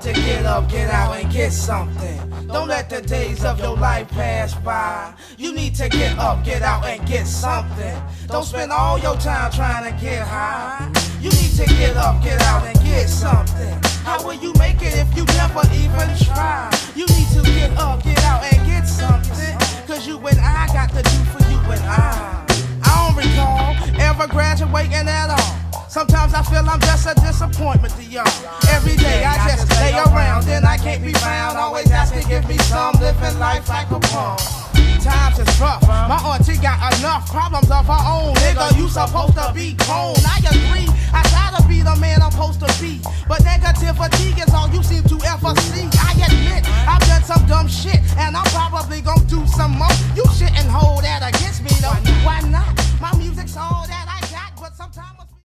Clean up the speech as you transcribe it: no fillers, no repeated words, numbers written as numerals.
to get up, get out, and get something. Don't let the days of your life pass by. You need to get up, get out, and get something. Don't spend all your time trying to get high. You need to get up, get out, and get something. How will you make it if you never even try? You need to get up, get out, and get something. Cause you and I got to do for you and I don't recall ever graduating at all. Sometimes I feel I'm just a disappointment to y'all. Every day I just lay around, then I can't be found. Always ask to give me some, living life like a pawn. Times is rough, my auntie got enough problems of her own. Nigga, you supposed to be grown. I agree, I try to be the man I'm supposed to be, but negativity is all you seem to ever see. I admit, I've done some dumb shit, and I'm